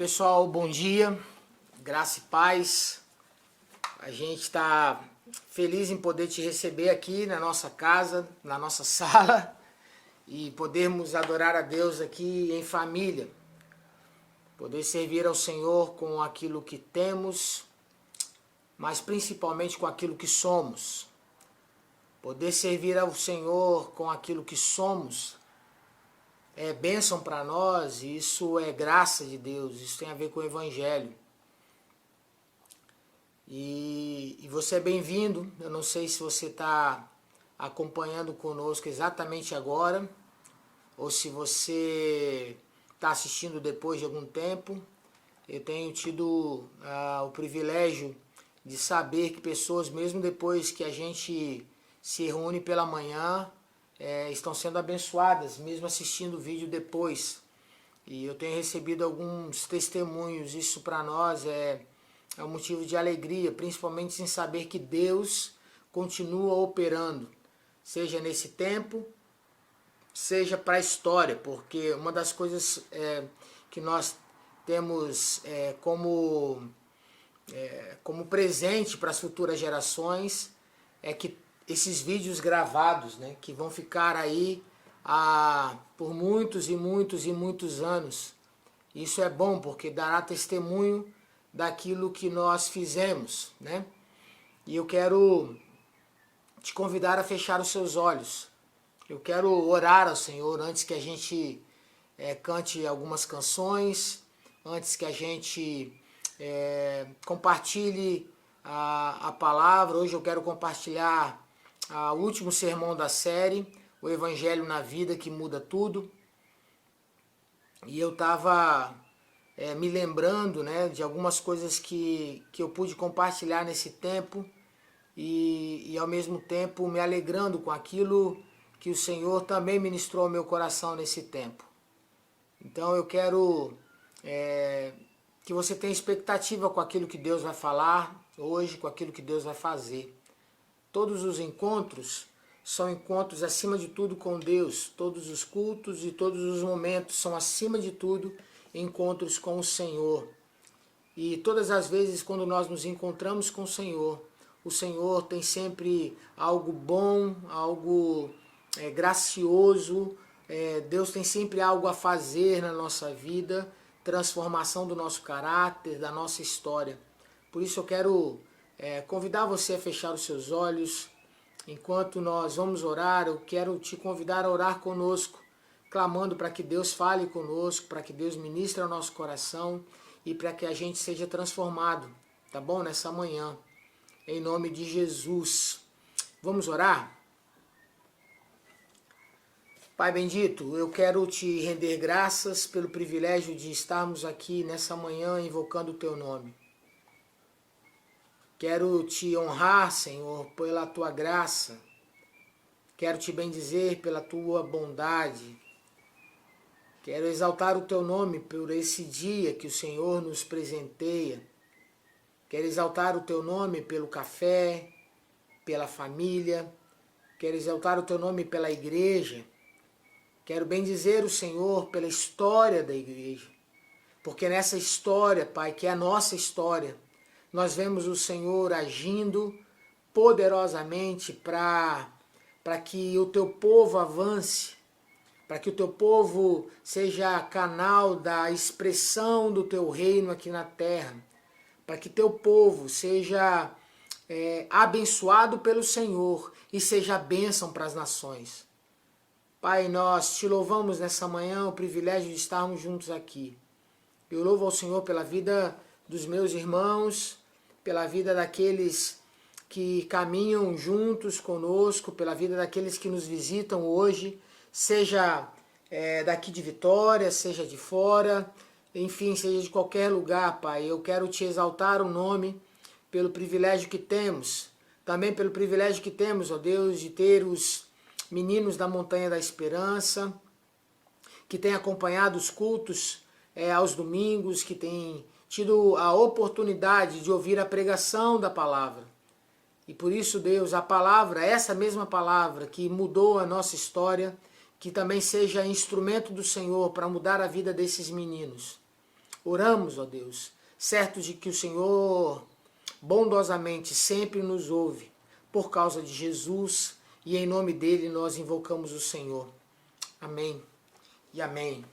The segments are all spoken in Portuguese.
pessoal, bom dia, graça e paz. A gente está feliz em poder te receber aqui na nossa casa, na nossa sala e podermos adorar a Deus aqui em família. Poder servir ao Senhor com aquilo que temos, mas principalmente com aquilo que somos. Poder servir ao Senhor com aquilo que somos é bênção para nós, e isso é graça de Deus, isso tem a ver com o Evangelho. E você é bem-vindo. Eu não sei se você está acompanhando conosco exatamente agora, ou se você está assistindo depois de algum tempo. Eu tenho tido o privilégio de saber que pessoas, mesmo depois que a gente se reúne pela manhã, estão sendo abençoadas, mesmo assistindo o vídeo depois. E eu tenho recebido alguns testemunhos. Isso para nós é um motivo de alegria, principalmente em saber que Deus continua operando, seja nesse tempo, seja para a história, porque uma das coisas que nós temos como presente para as futuras gerações é que esses vídeos gravados, né, que vão ficar aí por muitos e muitos e muitos anos. Isso é bom porque dará testemunho daquilo que nós fizemos, né? E eu quero te convidar a fechar os seus olhos. Eu quero orar ao Senhor antes que a gente cante algumas canções, antes que a gente compartilhe a palavra. Hoje eu quero compartilhar o último sermão da série, o Evangelho na Vida que Muda Tudo. E eu estava me lembrando, né, de algumas coisas que eu pude compartilhar nesse tempo e ao mesmo tempo me alegrando com aquilo que o Senhor também ministrou ao meu coração nesse tempo. Então eu quero que você tenha expectativa com aquilo que Deus vai falar hoje, com aquilo que Deus vai fazer. Todos os encontros são encontros acima de tudo com Deus. Todos os cultos e todos os momentos são acima de tudo encontros com o Senhor. E todas as vezes quando nós nos encontramos com o Senhor tem sempre algo bom, algo gracioso. Deus tem sempre algo a fazer na nossa vida, transformação do nosso caráter, da nossa história. Por isso eu quero convidar você a fechar os seus olhos. Enquanto nós vamos orar, eu quero te convidar a orar conosco, clamando para que Deus fale conosco, para que Deus ministre ao nosso coração e para que a gente seja transformado, tá bom? Nessa manhã, em nome de Jesus. Vamos orar? Pai bendito, eu quero te render graças pelo privilégio de estarmos aqui nessa manhã invocando o teu nome. Quero te honrar, Senhor, pela tua graça. Quero te bendizer pela tua bondade. Quero exaltar o teu nome por esse dia que o Senhor nos presenteia. Quero exaltar o teu nome pelo café, pela família. Quero exaltar o teu nome pela igreja. Quero bendizer o Senhor pela história da igreja. Porque nessa história, Pai, que é a nossa história, nós vemos o Senhor agindo poderosamente para que o teu povo avance, para que o teu povo seja canal da expressão do teu reino aqui na terra, para que teu povo seja abençoado pelo Senhor e seja bênção para as nações. Pai, nós te louvamos nessa manhã o privilégio de estarmos juntos aqui. Eu louvo ao Senhor pela vida dos meus irmãos, pela vida daqueles que caminham juntos conosco, pela vida daqueles que nos visitam hoje, seja daqui de Vitória, seja de fora, enfim, seja de qualquer lugar, Pai. Eu quero te exaltar o nome pelo privilégio que temos, também pelo privilégio que temos, ó Deus, de ter os meninos da Montanha da Esperança, que têm acompanhado os cultos aos domingos, que têm tido a oportunidade de ouvir a pregação da palavra. E por isso, Deus, a palavra, essa mesma palavra que mudou a nossa história, que também seja instrumento do Senhor para mudar a vida desses meninos. Oramos, ó Deus, certo de que o Senhor bondosamente sempre nos ouve, por causa de Jesus, e em nome dele nós invocamos o Senhor. Amém e amém.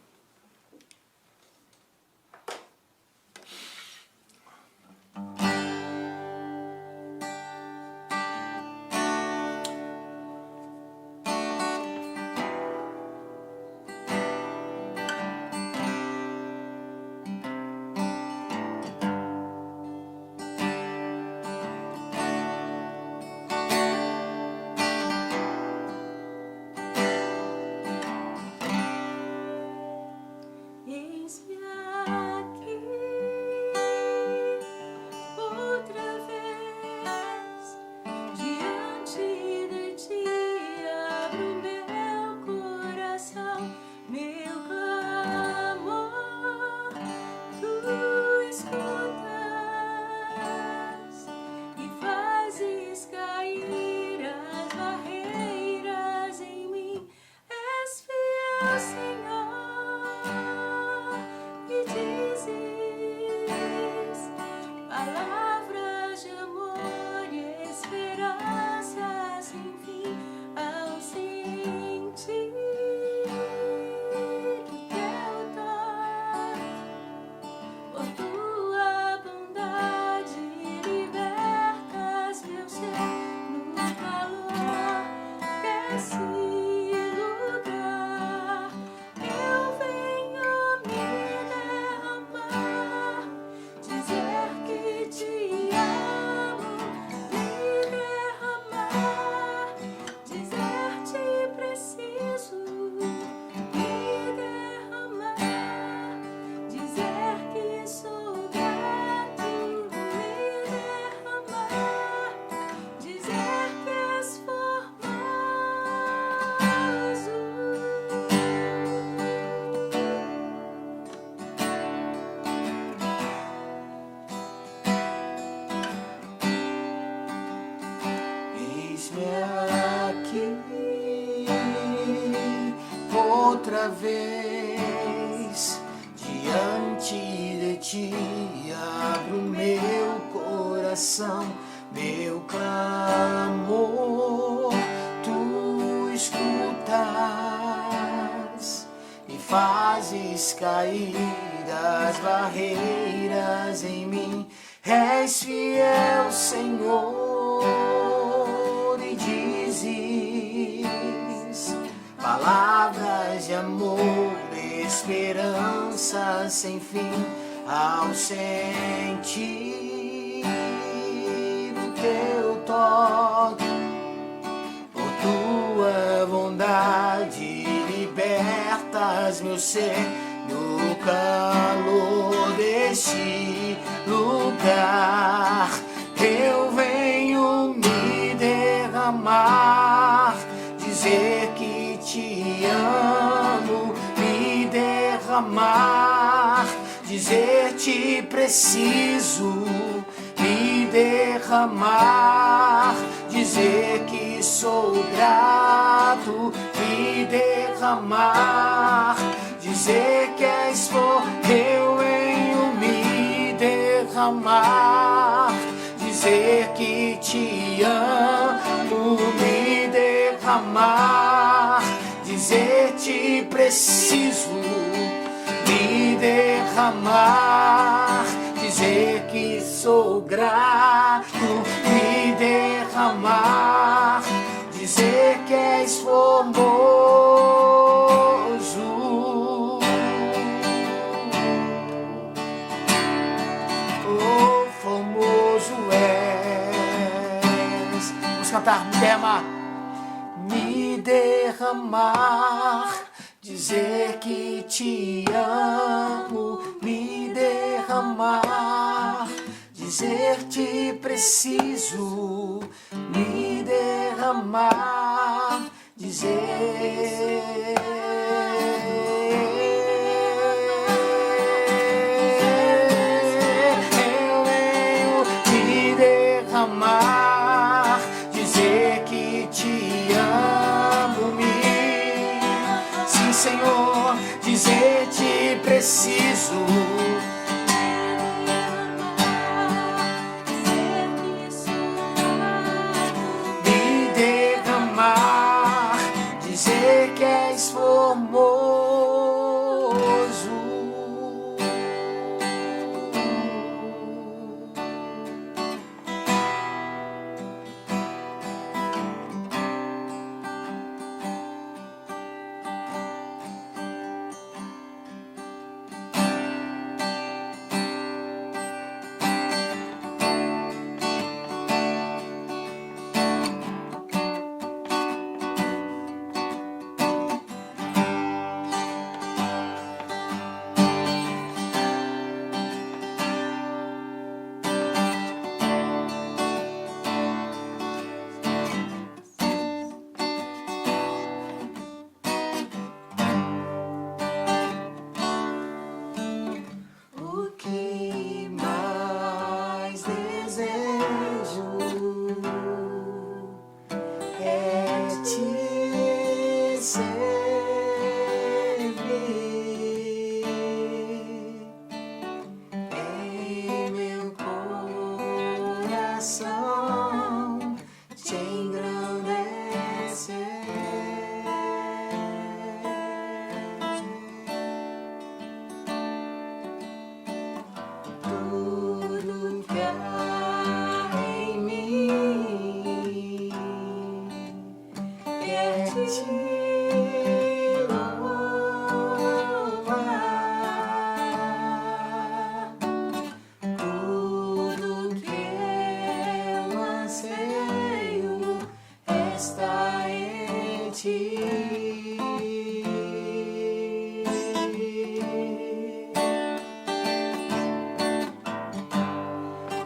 Outra vez diante de ti abro meu coração, meu clamor tu escutas e fazes cair as barreiras em mim. És fiel, Senhor, e dizes palavras de amor, esperança sem fim, ao sentir o teu toque. Por tua bondade libertas meu ser no calor deste lugar. Eu venho me derramar, dizer que te amo, me derramar, dizer te preciso, me derramar, dizer que sou grato, me derramar, dizer que és for, eu venho me derramar, dizer que te amo, me derramar, dizer te preciso, me derramar, dizer que sou grato, me derramar, dizer que és formoso. Oh, formoso és. Vamos cantar, me derramar, dizer que te amo, me derramar, dizer te preciso, me derramar, dizer eu venho me derramar, dizer que te amo, sim, Senhor, dizer te preciso,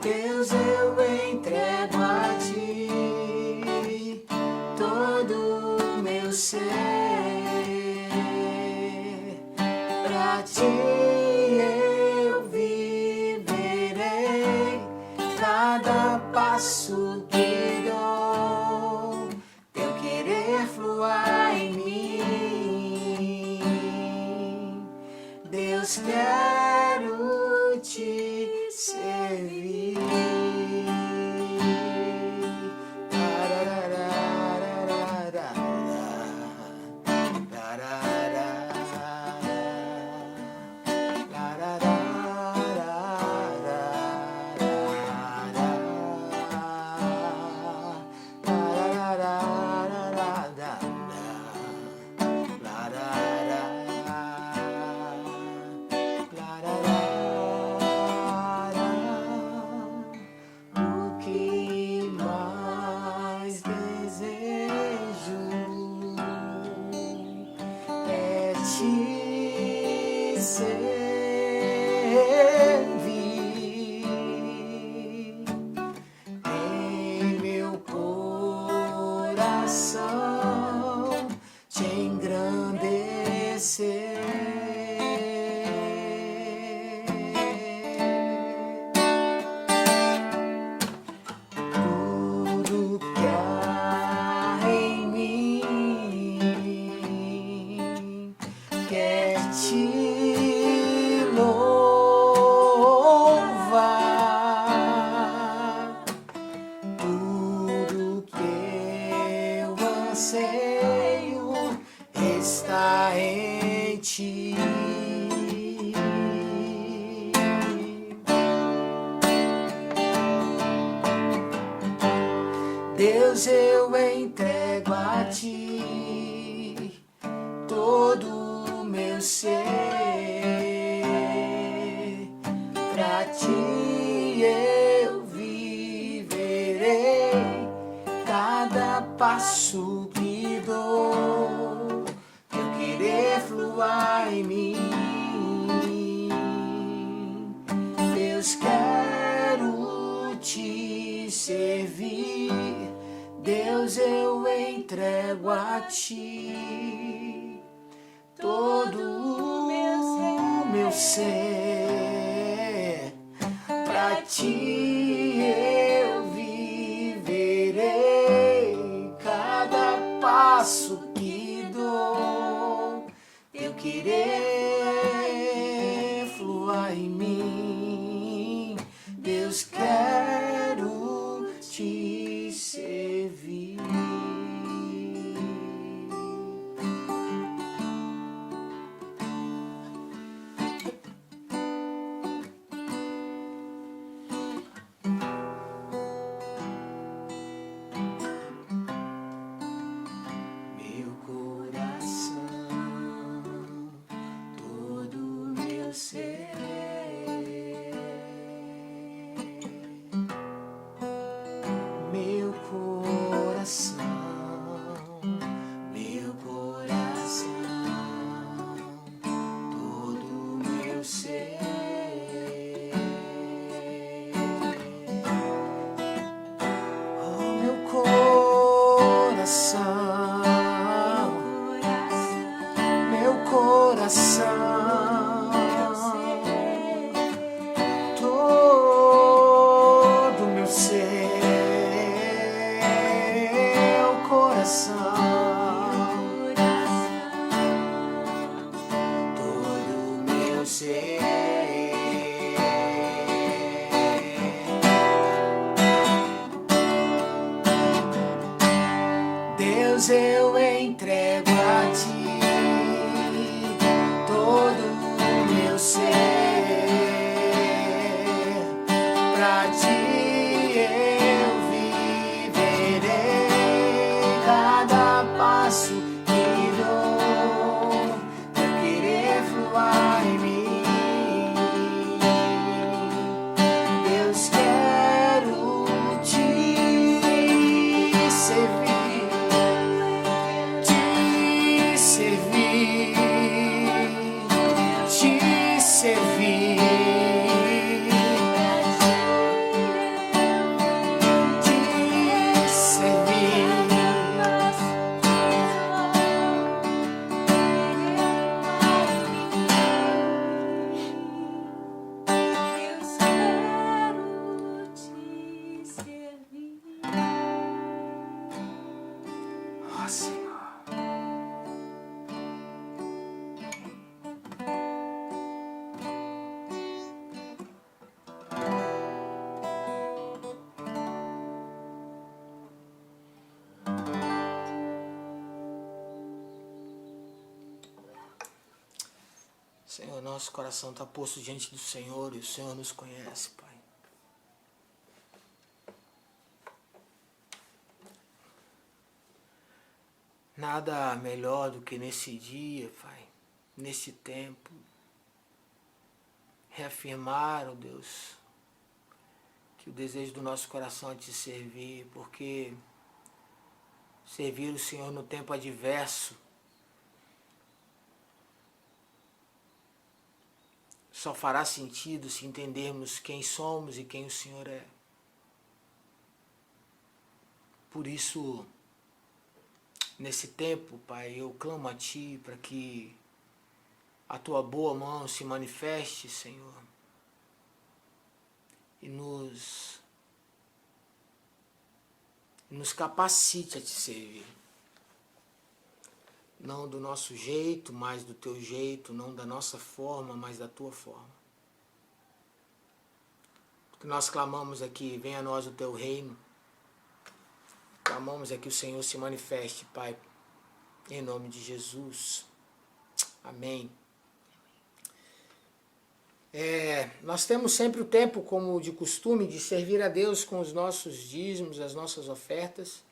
Deus, eu entrego a ti todo o meu ser. Pra ti eu viverei cada passo que dou. Teu querer fluir em mim. Deus, quero te servir. O que mais desejo é te servir em meu coração, te engrandecer. Tudo que há em mim quer te louvar. Tudo que eu anseio está em ti. Deus, eu entrego a ti todo o meu ser. Pra ti eu viverei cada passo que dou. Teu querer fluir em mim. Deus, quero te servir. Deus, eu entrego a ti todo o meu ser. Pra ti eu viverei cada passo que dou. Eu querer fluir em mim. Deus, quero te servir. Meu coração, todo meu ser. Meu coração, todo meu ser. Oh, meu coração, meu coração, todo meu ser. Todo meu ser. Deus, eu entrego a ti todo o meu ser. Pra ti eu viverei cada passo faço e dou pra querer fluir em mim. Deus, quero te servir, te servir, te servir. Senhor, nosso coração está posto diante do Senhor e o Senhor nos conhece, Pai. Nada melhor do que nesse dia, Pai, nesse tempo, reafirmar, ó Deus, que o desejo do nosso coração é te servir, porque servir o Senhor no tempo adverso só fará sentido se entendermos quem somos e quem o Senhor é. Por isso, nesse tempo, Pai, eu clamo a Ti para que a Tua boa mão se manifeste, Senhor, e nos capacite a Te servir. Não do nosso jeito, mas do Teu jeito, não da nossa forma, mas da Tua forma. Porque nós clamamos aqui, venha a nós o Teu reino. Clamamos aqui o Senhor se manifeste, Pai, em nome de Jesus. Amém. Nós temos sempre o tempo, como de costume, de servir a Deus com os nossos dízimos, as nossas ofertas.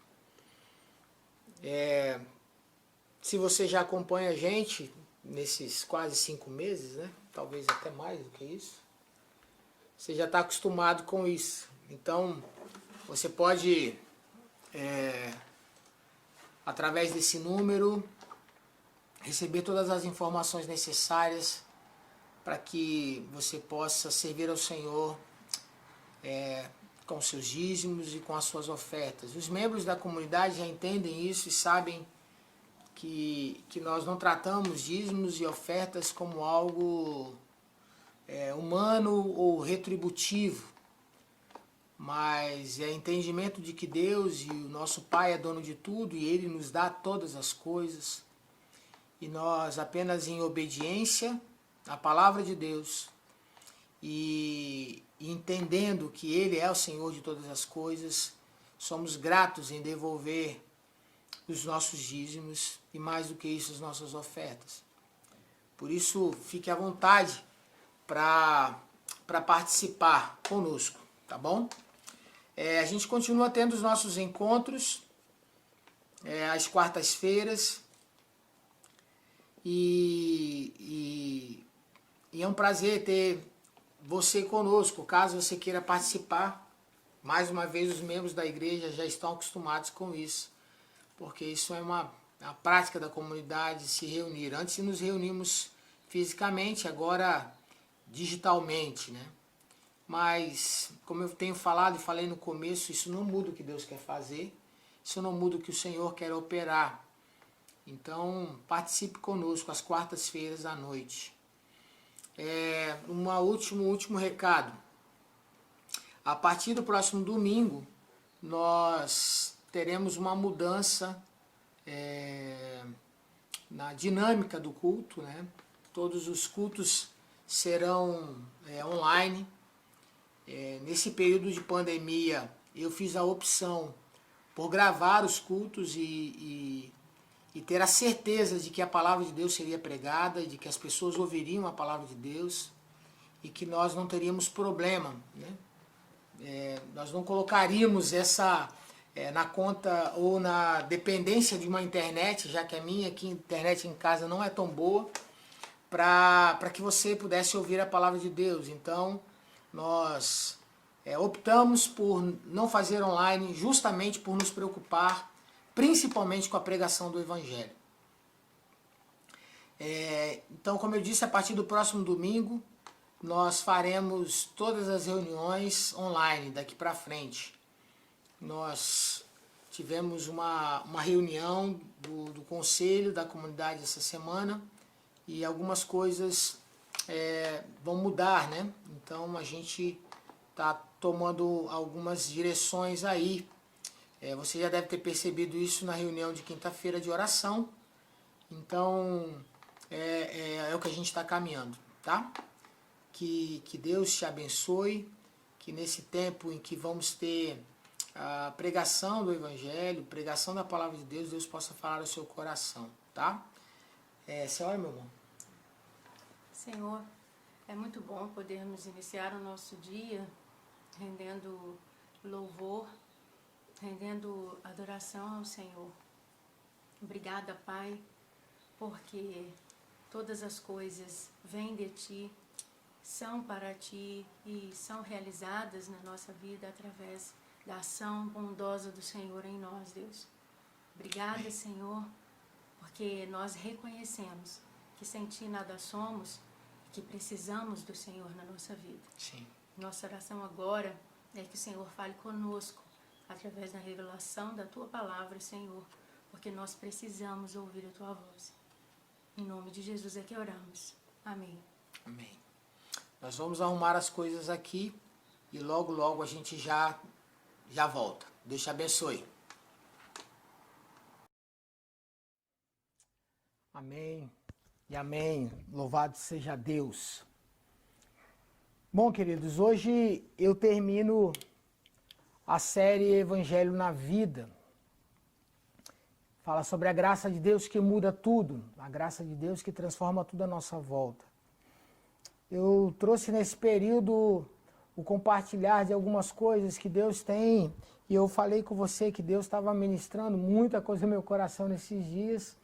Se você já acompanha a gente nesses quase 5 meses, né? Talvez até mais do que isso, você já está acostumado com isso. Então, você pode, através desse número, receber todas as informações necessárias para que você possa servir ao Senhor com seus dízimos e com as suas ofertas. Os membros da comunidade já entendem isso e sabem que nós não tratamos dízimos e ofertas como algo humano ou retributivo, mas é entendimento de que Deus e o nosso Pai é dono de tudo e Ele nos dá todas as coisas, e nós apenas em obediência à palavra de Deus e entendendo que Ele é o Senhor de todas as coisas, somos gratos em devolver os nossos dízimos e mais do que isso as nossas ofertas. Por isso fique à vontade para participar conosco, tá bom? A gente continua tendo os nossos encontros às quartas-feiras e é um prazer ter você conosco, caso você queira participar. Mais uma vez, os membros da igreja já estão acostumados com isso, porque isso é a prática da comunidade, se reunir. Antes nos reunimos fisicamente, agora digitalmente, né? Mas, como eu tenho falado e falei no começo, isso não muda o que Deus quer fazer, isso não muda o que o Senhor quer operar. Então, participe conosco às quartas-feiras à noite. Um último recado. A partir do próximo domingo, nós teremos uma mudança na dinâmica do culto, né? Todos os cultos serão online. Nesse período de pandemia, eu fiz a opção por gravar os cultos e ter a certeza de que a palavra de Deus seria pregada, de que as pessoas ouviriam a palavra de Deus e que nós não teríamos problema, né? Nós não colocaríamos essa na conta ou na dependência de uma internet, já que a minha aqui, internet em casa não é tão boa, para que você pudesse ouvir a palavra de Deus. Então, nós optamos por não fazer online justamente por nos preocupar principalmente com a pregação do Evangelho. Então, como eu disse, a partir do próximo domingo, nós faremos todas as reuniões online daqui para frente. Nós tivemos uma reunião do conselho da comunidade essa semana e algumas coisas vão mudar, né? Então a gente está tomando algumas direções aí. Você já deve ter percebido isso na reunião de quinta-feira de oração. Então é o que a gente está caminhando, tá? Que Deus te abençoe, que nesse tempo em que vamos ter a pregação do Evangelho, pregação da Palavra de Deus, Deus possa falar ao seu coração, tá? Você ora, meu irmão? Senhor, é muito bom podermos iniciar o nosso dia rendendo louvor, rendendo adoração ao Senhor. Obrigada, Pai, porque todas as coisas vêm de Ti, são para Ti e são realizadas na nossa vida através da ação bondosa do Senhor em nós, Deus. Obrigada, Senhor, porque nós reconhecemos que sem Ti nada somos, que precisamos do Senhor na nossa vida. Sim. Nossa oração agora é que o Senhor fale conosco através da revelação da Tua palavra, Senhor, porque nós precisamos ouvir a Tua voz. Em nome de Jesus é que oramos. Amém. Amém. Nós vamos arrumar as coisas aqui e logo, logo a gente já volta. Deus te abençoe. Amém e amém. Louvado seja Deus. Bom, queridos, hoje eu termino a série Evangelho na Vida. Fala sobre a graça de Deus que muda tudo, a graça de Deus que transforma tudo à nossa volta. Eu trouxe nesse período o compartilhar de algumas coisas que Deus tem, e eu falei com você que Deus estava ministrando muita coisa no meu coração nesses dias,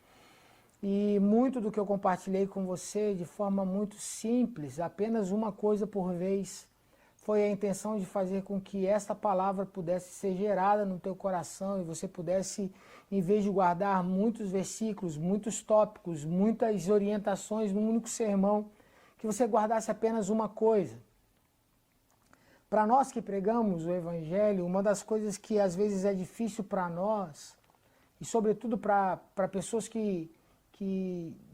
e muito do que eu compartilhei com você de forma muito simples, apenas uma coisa por vez, foi a intenção de fazer com que esta palavra pudesse ser gerada no teu coração e você pudesse, em vez de guardar muitos versículos, muitos tópicos, muitas orientações num único sermão, que você guardasse apenas uma coisa. Para nós que pregamos o Evangelho, uma das coisas que às vezes é difícil para nós, e sobretudo para pessoas que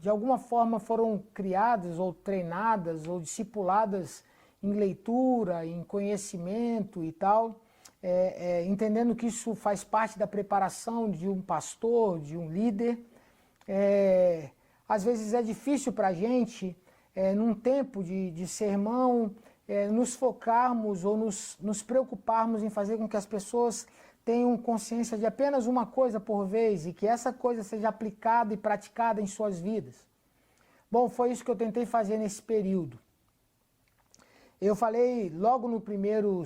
de alguma forma foram criadas ou treinadas ou discipuladas em leitura, em conhecimento e tal, entendendo que isso faz parte da preparação de um pastor, de um líder, às vezes é difícil para a gente, num tempo de sermão, nos focarmos ou nos preocuparmos em fazer com que as pessoas tenham consciência de apenas uma coisa por vez e que essa coisa seja aplicada e praticada em suas vidas. Bom, foi isso que eu tentei fazer nesse período. Eu falei logo no primeiro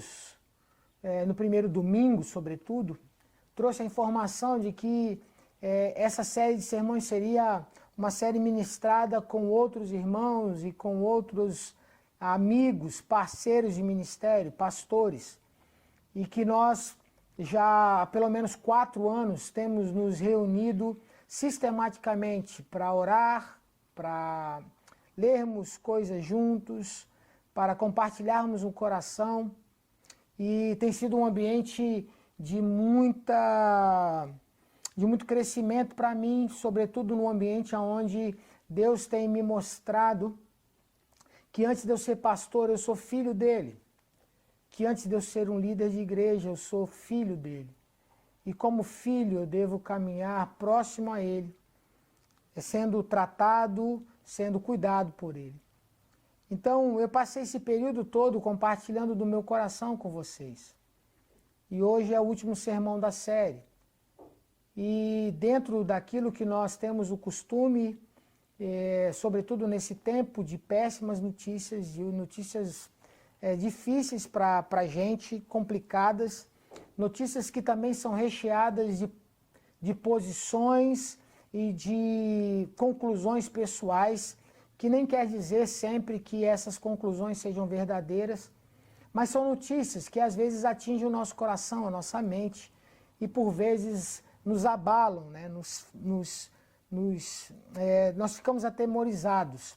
domingo, sobretudo, trouxe a informação de que essa série de sermões seria uma série ministrada com outros irmãos e com outros amigos, parceiros de ministério, pastores, e que nós já há pelo menos 4 anos temos nos reunido sistematicamente para orar, para lermos coisas juntos, para compartilharmos o coração, e tem sido um ambiente de muito crescimento para mim, sobretudo no ambiente onde Deus tem me mostrado que antes de eu ser pastor eu sou filho dele, que antes de eu ser um líder de igreja eu sou filho dele, e como filho eu devo caminhar próximo a ele, sendo tratado, sendo cuidado por ele. Então eu passei esse período todo compartilhando do meu coração com vocês, e hoje é o último sermão da série, e dentro daquilo que nós temos o costume, sobretudo nesse tempo de péssimas notícias, de notícias difíceis para a gente, complicadas, notícias que também são recheadas de posições e de conclusões pessoais, que nem quer dizer sempre que essas conclusões sejam verdadeiras, mas são notícias que às vezes atingem o nosso coração, a nossa mente, e por vezes nos abalam, né? Nós ficamos atemorizados.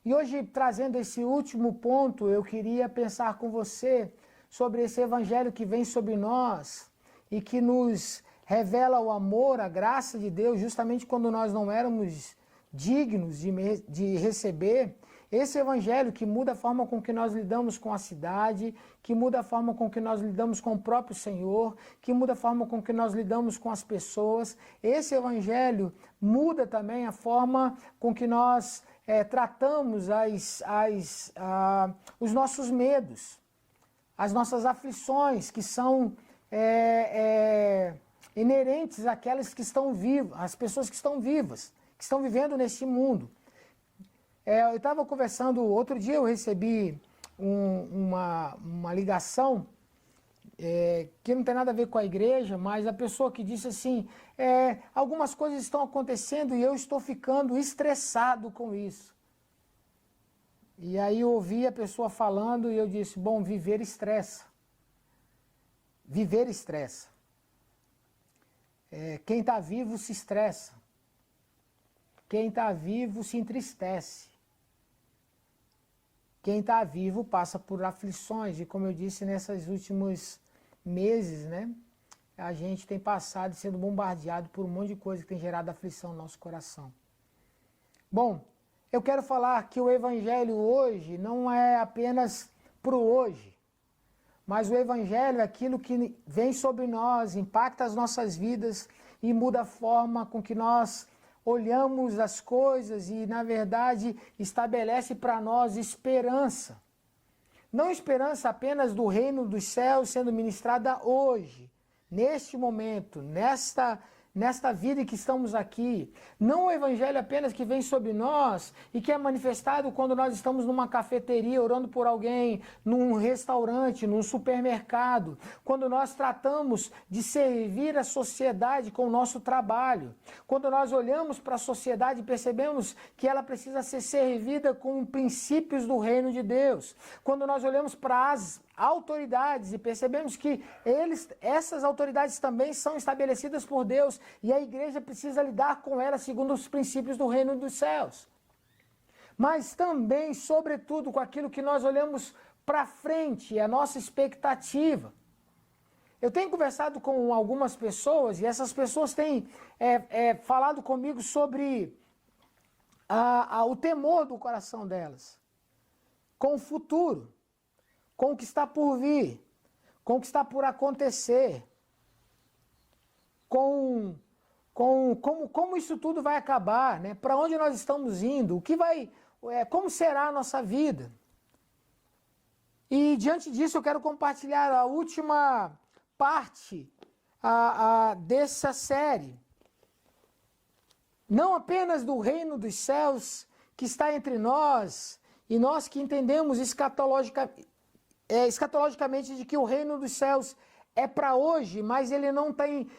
E hoje, trazendo esse último ponto, eu queria pensar com você sobre esse evangelho que vem sobre nós e que nos revela o amor, a graça de Deus, justamente quando nós não éramos dignos de receber. Esse evangelho que muda a forma com que nós lidamos com a cidade, que muda a forma com que nós lidamos com o próprio Senhor, que muda a forma com que nós lidamos com as pessoas. Esse evangelho muda também a forma com que nós tratamos os nossos medos, as nossas aflições, que são inerentes àquelas que estão vivas, às pessoas que estão vivas, que estão vivendo neste mundo. Eu estava conversando, outro dia eu recebi uma ligação que não tem nada a ver com a igreja, mas a pessoa que disse assim, algumas coisas estão acontecendo e eu estou ficando estressado com isso. E aí eu ouvi a pessoa falando e eu disse, bom, viver estressa. Viver estressa. Quem está vivo se estressa. Quem está vivo se entristece. Quem está vivo passa por aflições, e como eu disse, nesses últimos meses, né, a gente tem passado sendo bombardeado por um monte de coisa que tem gerado aflição no nosso coração. Bom, eu quero falar que o Evangelho hoje não é apenas para o hoje, mas o Evangelho é aquilo que vem sobre nós, impacta as nossas vidas e muda a forma com que nós olhamos as coisas e, na verdade, estabelece para nós esperança. Não esperança apenas do reino dos céus sendo ministrada hoje, neste momento, nesta vida em que estamos aqui. Não o evangelho apenas que vem sobre nós e que é manifestado quando nós estamos numa cafeteria, orando por alguém, num restaurante, num supermercado, quando nós tratamos de servir a sociedade com o nosso trabalho, quando nós olhamos para a sociedade e percebemos que ela precisa ser servida com princípios do reino de Deus, quando nós olhamos para as autoridades e percebemos que essas autoridades também são estabelecidas por Deus e a igreja precisa lidar com elas segundo os princípios do reino dos céus. Mas também, sobretudo, com aquilo que nós olhamos para frente, a nossa expectativa. Eu tenho conversado com algumas pessoas e essas pessoas têm falado comigo sobre o temor do coração delas, com o futuro, com o que está por vir, com o que está por acontecer, como isso tudo vai acabar, né? Para onde nós estamos indo, como será a nossa vida. E diante disso eu quero compartilhar a última parte dessa série. Não apenas do reino dos céus que está entre nós, e nós que entendemos escatologicamente de que o reino dos céus é para hoje, mas ele não tem,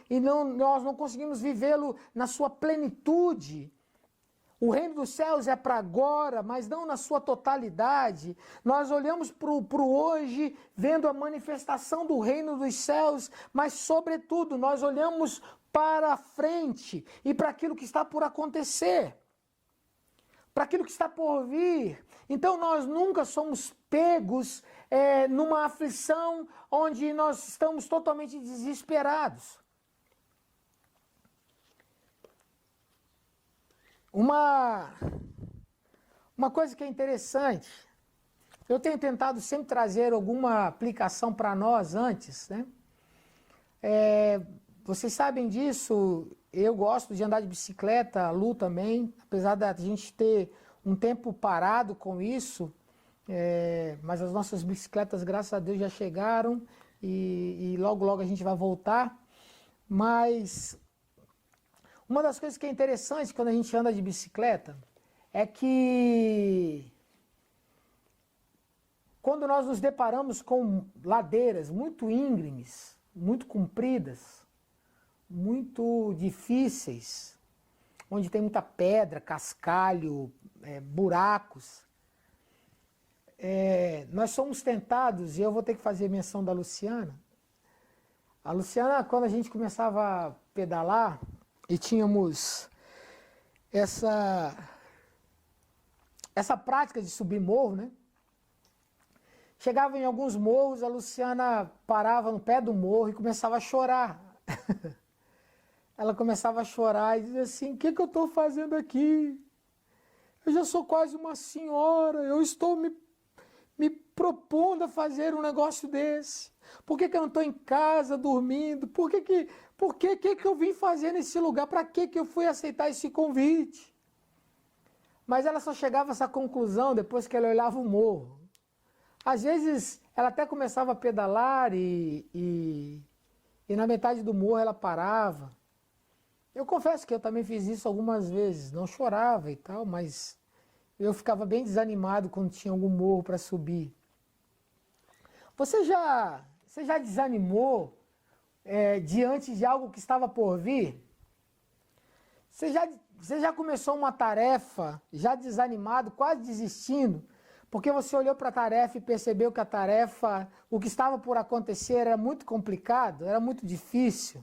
nós não conseguimos vivê-lo na sua plenitude. O reino dos céus é para agora, mas não na sua totalidade. Nós olhamos para o hoje, vendo a manifestação do reino dos céus, mas sobretudo nós olhamos para a frente e para aquilo que está por acontecer, para aquilo que está por vir. Então nós nunca somos pegos numa aflição onde nós estamos totalmente desesperados. Uma coisa que é interessante, eu tenho tentado sempre trazer alguma aplicação para nós antes, né? Vocês sabem disso, eu gosto de andar de bicicleta, a Lu também, apesar da gente ter um tempo parado com isso, mas as nossas bicicletas, graças a Deus, já chegaram e logo logo a gente vai voltar. Mas uma das coisas que é interessante quando a gente anda de bicicleta é que quando nós nos deparamos com ladeiras muito íngremes, muito compridas, muito difíceis, onde tem muita pedra, cascalho, buracos, nós somos tentados, e eu vou ter que fazer menção da Luciana. A Luciana, quando a gente começava a pedalar, e tínhamos essa prática de subir morro, né? Chegava em alguns morros, a Luciana parava no pé do morro e começava a chorar. Ela começava a chorar e dizia assim, o que eu estou fazendo aqui? Eu já sou quase uma senhora, eu estou me propondo a fazer um negócio desse. Por que eu não estou em casa dormindo? Por que eu vim fazer nesse lugar? Para que eu fui aceitar esse convite? Mas ela só chegava a essa conclusão depois que ela olhava o morro. Às vezes ela até começava a pedalar e na metade do morro ela parava. Eu confesso que eu também fiz isso algumas vezes, não chorava e tal, mas eu ficava bem desanimado quando tinha algum morro para subir. Você já desanimou diante de algo que estava por vir? Você já começou uma tarefa, já desanimado, quase desistindo, porque você olhou para a tarefa e percebeu que a tarefa, o que estava por acontecer era muito complicado, era muito difícil?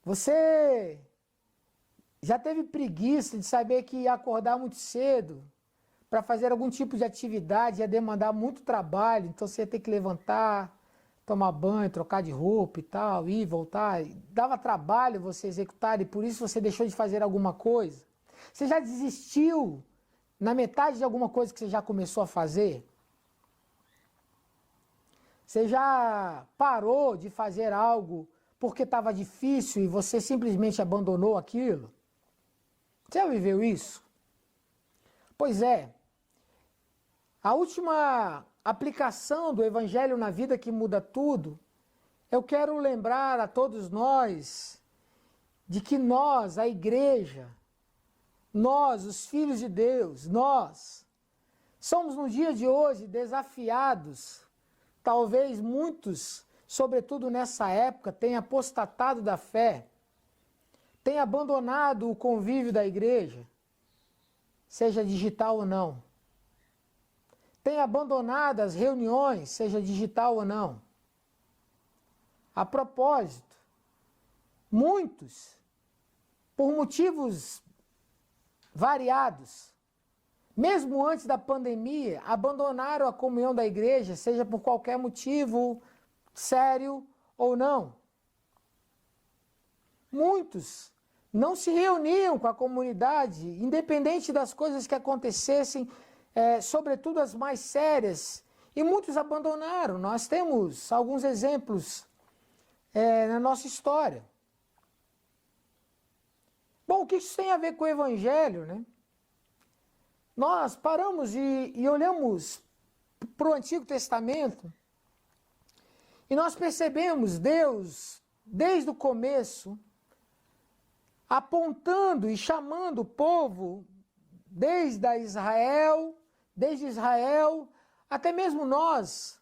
Você já teve preguiça de saber que ia acordar muito cedo para fazer algum tipo de atividade, ia demandar muito trabalho, então você ia ter que levantar, tomar banho, trocar de roupa e tal, ir, voltar. Dava trabalho você executar e por isso você deixou de fazer alguma coisa? Você já desistiu na metade de alguma coisa que você já começou a fazer? Você já parou de fazer algo porque estava difícil e você simplesmente abandonou aquilo? Você já viveu isso? Pois é. A última aplicação do Evangelho na vida que muda tudo, eu quero lembrar a todos nós de que nós, a igreja, nós, os filhos de Deus, nós, somos no dia de hoje desafiados, talvez muitos, sobretudo nessa época, tenham apostatado da fé, tenham abandonado o convívio da igreja, seja digital ou não. Tenha abandonado as reuniões, seja digital ou não. A propósito, muitos, por motivos variados, mesmo antes da pandemia, abandonaram a comunhão da igreja, seja por qualquer motivo, sério ou não. Muitos não se reuniam com a comunidade, independente das coisas que acontecessem, sobretudo as mais sérias, e muitos abandonaram. Nós temos alguns exemplos na nossa história. Bom, o que isso tem a ver com o Evangelho, né? Nós paramos e olhamos para o Antigo Testamento e nós percebemos Deus, desde o começo, apontando e chamando o povo, desde Israel, até mesmo nós,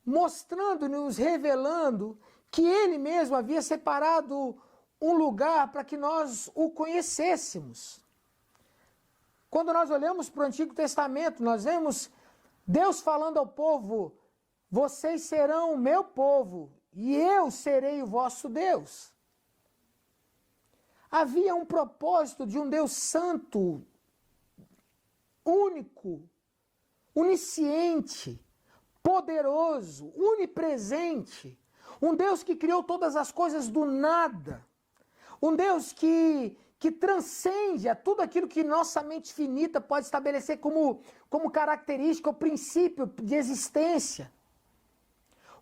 mostrando-nos, revelando que Ele mesmo havia separado um lugar para que nós o conhecêssemos. Quando nós olhamos para o Antigo Testamento, nós vemos Deus falando ao povo, vocês serão o meu povo e eu serei o vosso Deus. Havia um propósito de um Deus santo, único, onisciente, poderoso, onipresente, um Deus que criou todas as coisas do nada, um Deus que transcende a tudo aquilo que nossa mente finita pode estabelecer como característica ou princípio de existência.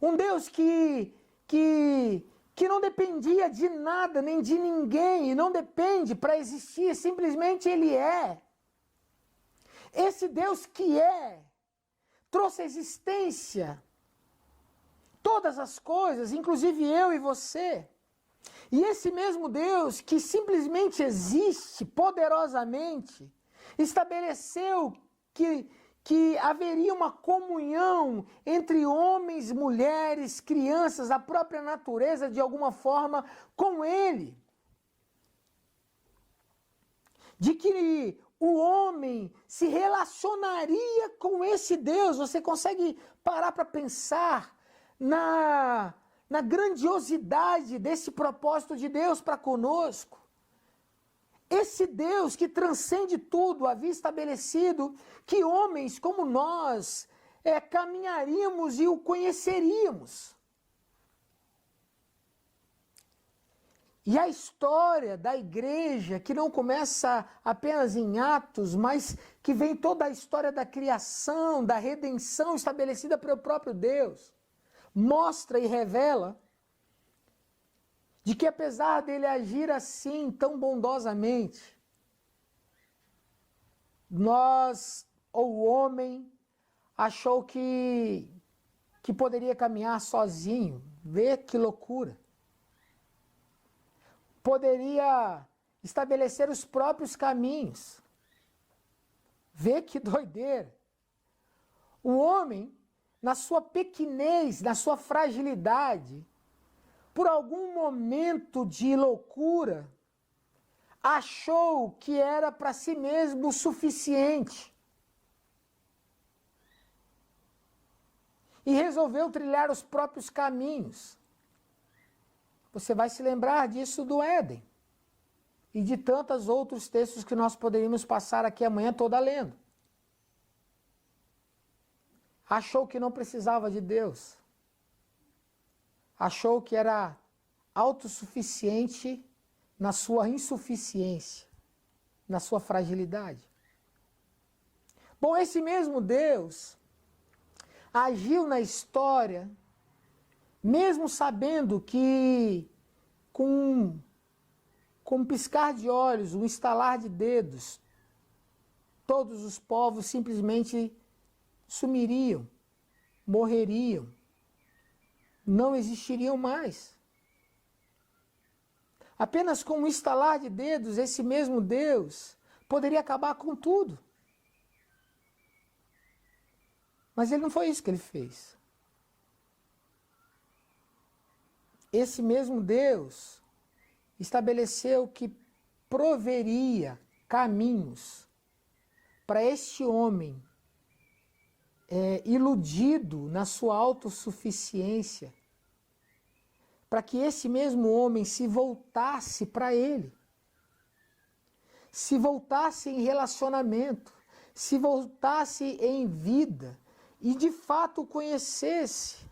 Um Deus que não dependia de nada nem de ninguém e não depende para existir, simplesmente Ele é. Esse Deus que trouxe à existência todas as coisas, inclusive eu e você. E esse mesmo Deus que simplesmente existe poderosamente, estabeleceu que que haveria uma comunhão entre homens, mulheres, crianças, a própria natureza de alguma forma com ele. De que o homem se relacionaria com esse Deus. Você consegue parar para pensar na grandiosidade desse propósito de Deus para conosco? Esse Deus que transcende tudo havia estabelecido que homens como nós caminharíamos e o conheceríamos. E a história da igreja, que não começa apenas em Atos, mas que vem toda a história da criação, da redenção estabelecida pelo próprio Deus, mostra e revela de que apesar dele agir assim, tão bondosamente, o homem, achou que poderia caminhar sozinho. Vê que loucura. Poderia estabelecer os próprios caminhos. Vê que doideira. O homem, na sua pequenez, na sua fragilidade, por algum momento de loucura, achou que era para si mesmo o suficiente. E resolveu trilhar os próprios caminhos. Você vai se lembrar disso do Éden. E de tantos outros textos que nós poderíamos passar aqui amanhã toda lendo. Achou que não precisava de Deus. Achou que era autossuficiente na sua insuficiência, na sua fragilidade. Bom, esse mesmo Deus agiu na história, mesmo sabendo que com um piscar de olhos, um estalar de dedos, todos os povos simplesmente sumiriam, morreriam. Não existiriam mais. Apenas com um estalar de dedos, esse mesmo Deus poderia acabar com tudo. Mas ele não foi isso que ele fez. Esse mesmo Deus estabeleceu que proveria caminhos para este homem iludido na sua autossuficiência, para que esse mesmo homem se voltasse para ele, se voltasse em relacionamento, se voltasse em vida e de fato o conhecesse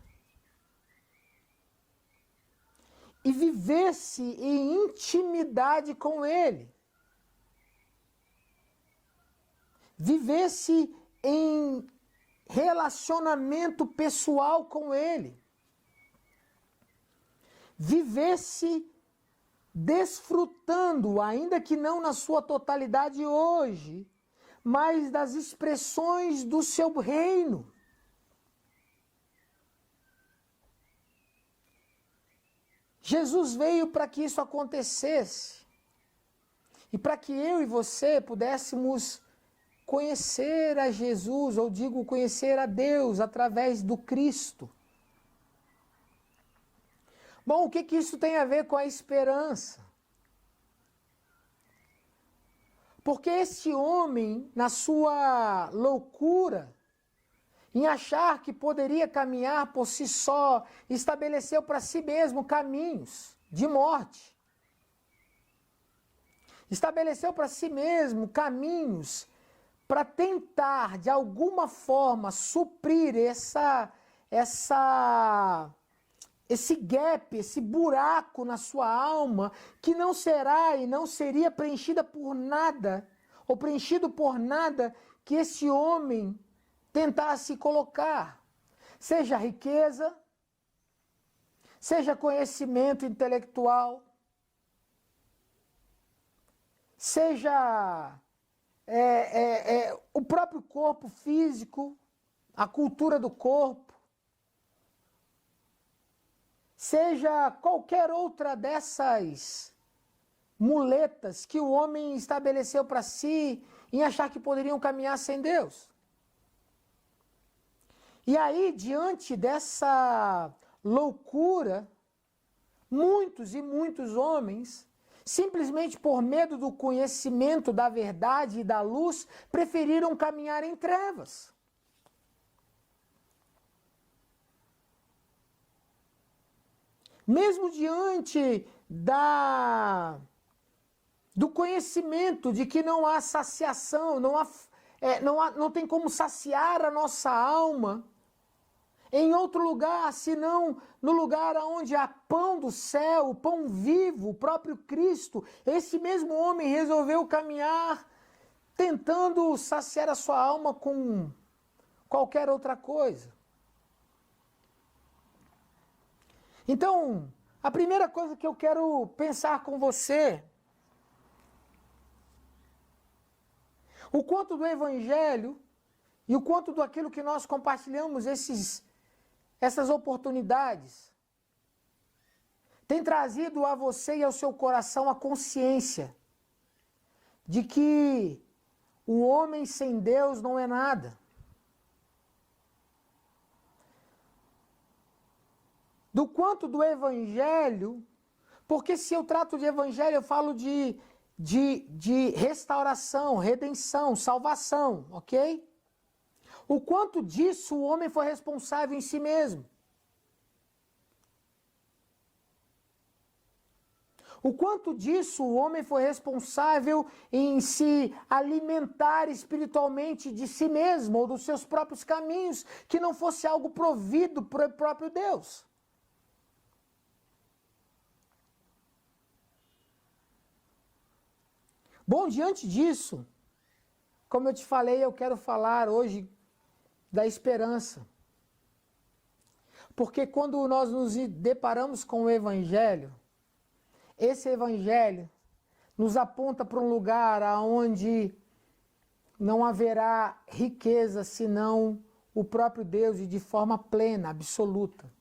e vivesse em intimidade com ele, vivesse em relacionamento pessoal com ele, vivesse desfrutando, ainda que não na sua totalidade hoje, mas das expressões do seu reino. Jesus veio para que isso acontecesse e para que eu e você pudéssemos conhecer a Jesus, ou digo, conhecer a Deus através do Cristo. Bom, o que isso tem a ver com a esperança? Porque esse homem, na sua loucura, em achar que poderia caminhar por si só, estabeleceu para si mesmo caminhos de morte. Estabeleceu para si mesmo caminhos para tentar, de alguma forma, suprir esse gap, esse buraco na sua alma, que não será e não seria preenchida por nada, ou preenchido por nada que esse homem tentasse colocar. Seja riqueza, seja conhecimento intelectual, seja o próprio corpo físico, a cultura do corpo, seja qualquer outra dessas muletas que o homem estabeleceu para si em achar que poderiam caminhar sem Deus. E aí, diante dessa loucura, muitos e muitos homens, simplesmente por medo do conhecimento da verdade e da luz, preferiram caminhar em trevas. Mesmo diante do conhecimento de que não há saciação, não tem como saciar a nossa alma em outro lugar, senão no lugar onde há pão do céu, o pão vivo, o próprio Cristo. Esse mesmo homem resolveu caminhar tentando saciar a sua alma com qualquer outra coisa. Então, a primeira coisa que eu quero pensar com você, o quanto do Evangelho e o quanto daquilo que nós compartilhamos, essas oportunidades, tem trazido a você e ao seu coração a consciência de que o homem sem Deus não é nada. Do quanto do Evangelho, porque se eu trato de Evangelho, eu falo de restauração, redenção, salvação, ok? O quanto disso o homem foi responsável em si mesmo. O quanto disso o homem foi responsável em se alimentar espiritualmente de si mesmo ou dos seus próprios caminhos, que não fosse algo provido por próprio Deus. Bom, diante disso, como eu te falei, eu quero falar hoje da esperança. Porque quando nós nos deparamos com o Evangelho, esse Evangelho nos aponta para um lugar onde não haverá riqueza senão o próprio Deus e de forma plena, absoluta.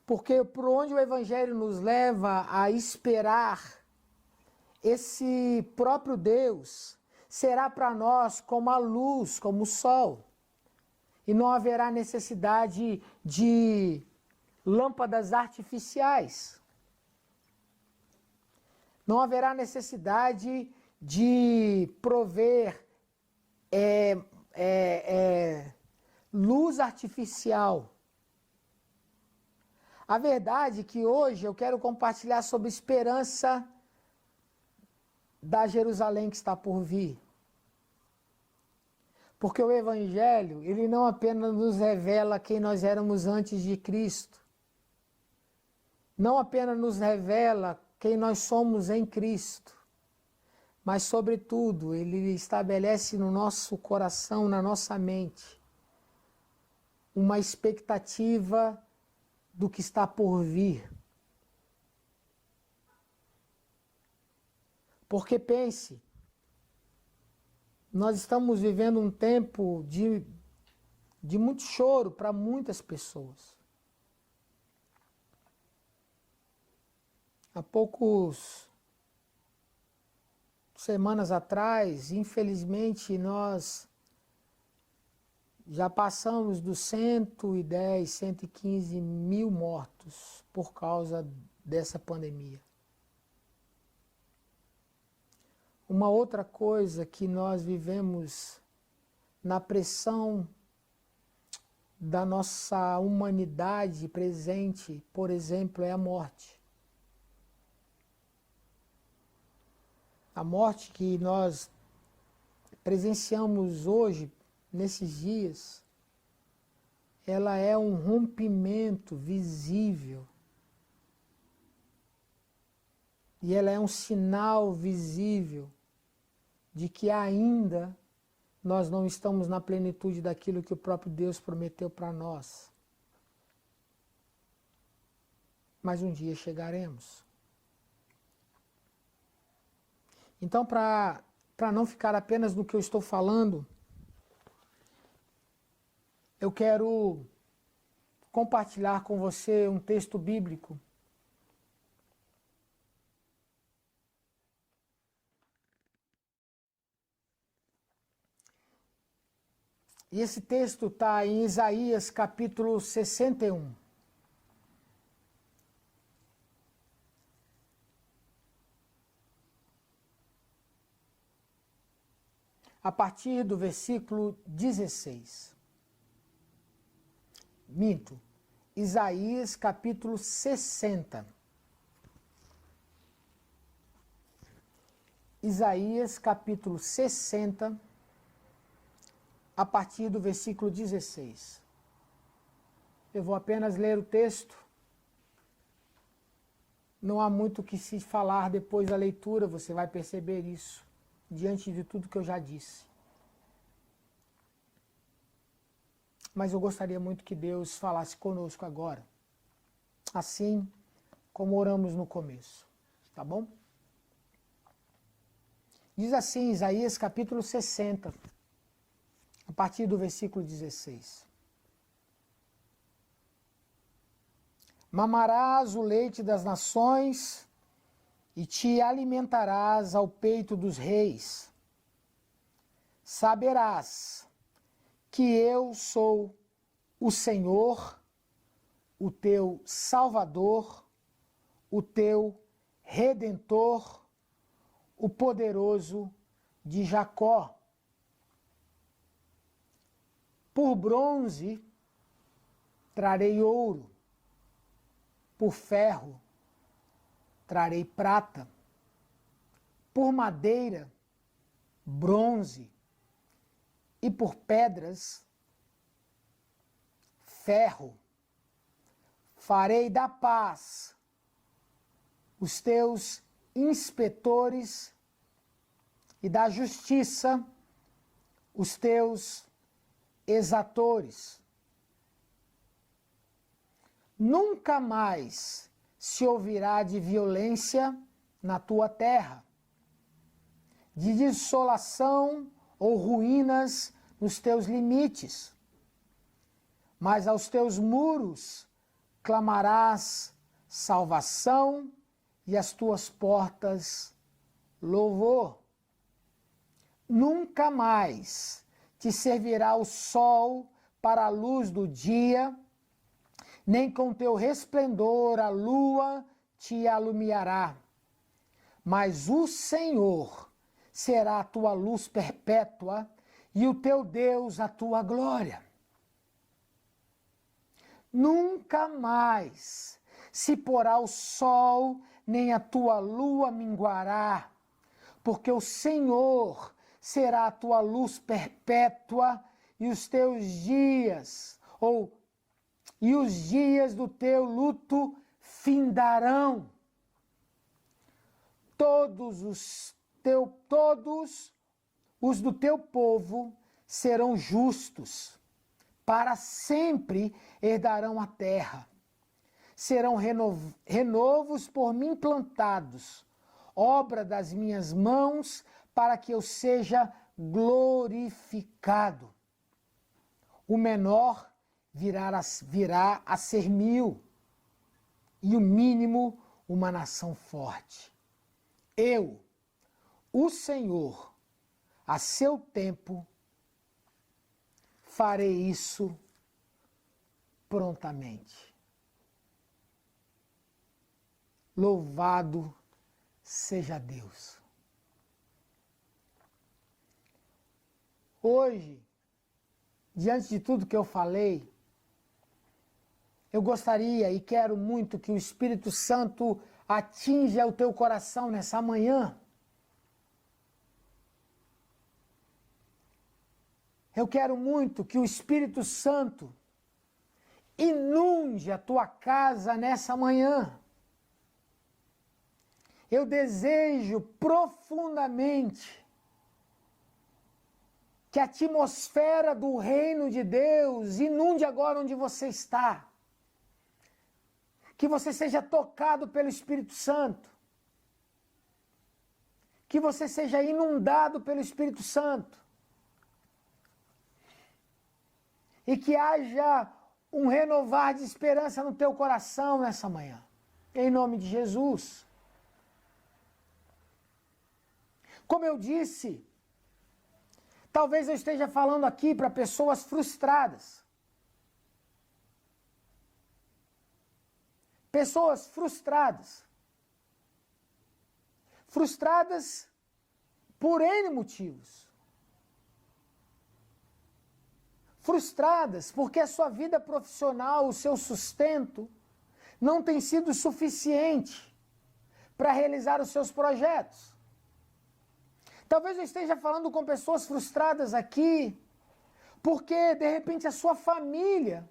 Porque por onde o Evangelho nos leva a esperar esse próprio Deus, será para nós como a luz, como o sol. E não haverá necessidade de lâmpadas artificiais. Não haverá necessidade de prover luz artificial. A verdade é que hoje eu quero compartilhar sobre esperança da Jerusalém que está por vir. Porque o Evangelho, ele não apenas nos revela quem nós éramos antes de Cristo, não apenas nos revela quem nós somos em Cristo, mas, sobretudo, ele estabelece no nosso coração, na nossa mente, uma expectativa do que está por vir. Porque pense, nós estamos vivendo um tempo de muito choro para muitas pessoas. Há poucas semanas atrás, infelizmente, nós já passamos dos 110, 115 mil mortos por causa dessa pandemia. Uma outra coisa que nós vivemos na pressão da nossa humanidade presente, por exemplo, é a morte. A morte que nós presenciamos hoje, nesses dias, ela é um rompimento visível. E ela é um sinal visível de que ainda nós não estamos na plenitude daquilo que o próprio Deus prometeu para nós. Mas um dia chegaremos. Então, para não ficar apenas no que eu estou falando, eu quero compartilhar com você um texto bíblico E esse texto está em Isaías capítulo 61. A partir do versículo 16. Minto. Isaías capítulo 60. Isaías capítulo 60, a partir do versículo 16. Eu vou apenas ler o texto. Não há muito o que se falar depois da leitura, você vai perceber isso, diante de tudo que eu já disse. Mas eu gostaria muito que Deus falasse conosco agora, assim como oramos no começo, tá bom? Diz assim, Isaías capítulo 60, a partir do versículo 16. Mamarás o leite das nações e te alimentarás ao peito dos reis. Saberás que eu sou o Senhor, o teu Salvador, o teu Redentor, o poderoso de Jacó. Por bronze trarei ouro, por ferro trarei prata, por madeira, bronze, e por pedras, ferro. Farei da paz os teus inspetores e da justiça os teus exatores. Nunca mais se ouvirá de violência na tua terra, de desolação ou ruínas nos teus limites, mas aos teus muros clamarás salvação e às tuas portas louvor. Nunca mais te servirá o sol para a luz do dia, nem com teu resplendor a lua te alumiará. Mas o Senhor será a tua luz perpétua e o teu Deus a tua glória. Nunca mais se porá o sol, nem a tua lua minguará, porque o Senhor será a tua luz perpétua e os teus dias, e os dias do teu luto findarão. Todos os do teu povo serão justos, para sempre herdarão a terra. Serão renovos por mim plantados, obra das minhas mãos, para que eu seja glorificado. O menor virá a ser 1000, e o mínimo uma nação forte. Eu, o Senhor, a seu tempo, farei isso prontamente. Louvado seja Deus. Hoje, diante de tudo que eu falei, eu gostaria e quero muito que o Espírito Santo atinja o teu coração nessa manhã. Eu quero muito que o Espírito Santo inunde a tua casa nessa manhã. Eu desejo profundamente que a atmosfera do reino de Deus inunde agora onde você está. Que você seja tocado pelo Espírito Santo. Que você seja inundado pelo Espírito Santo. E que haja um renovar de esperança no teu coração nessa manhã. Em nome de Jesus. Como eu disse, Talvez eu esteja falando aqui para pessoas frustradas. Pessoas frustradas. Frustradas por N motivos. Frustradas porque a sua vida profissional, o seu sustento, não tem sido suficiente para realizar os seus projetos. Talvez eu esteja falando com pessoas frustradas aqui, porque de repente a sua família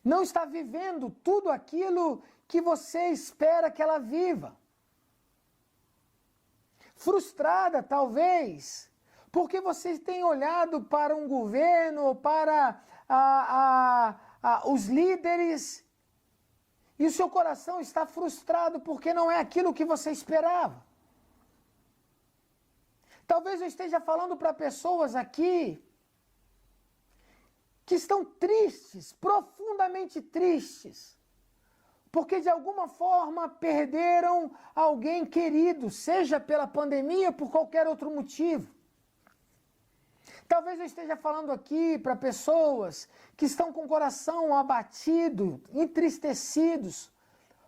não está vivendo tudo aquilo que você espera que ela viva. Frustrada, talvez, porque você tem olhado para um governo, para os líderes, e o seu coração está frustrado porque não é aquilo que você esperava. Talvez eu esteja falando para pessoas aqui que estão tristes, profundamente tristes, porque de alguma forma perderam alguém querido, seja pela pandemia ou por qualquer outro motivo. Talvez eu esteja falando aqui para pessoas que estão com o coração abatido, entristecidos,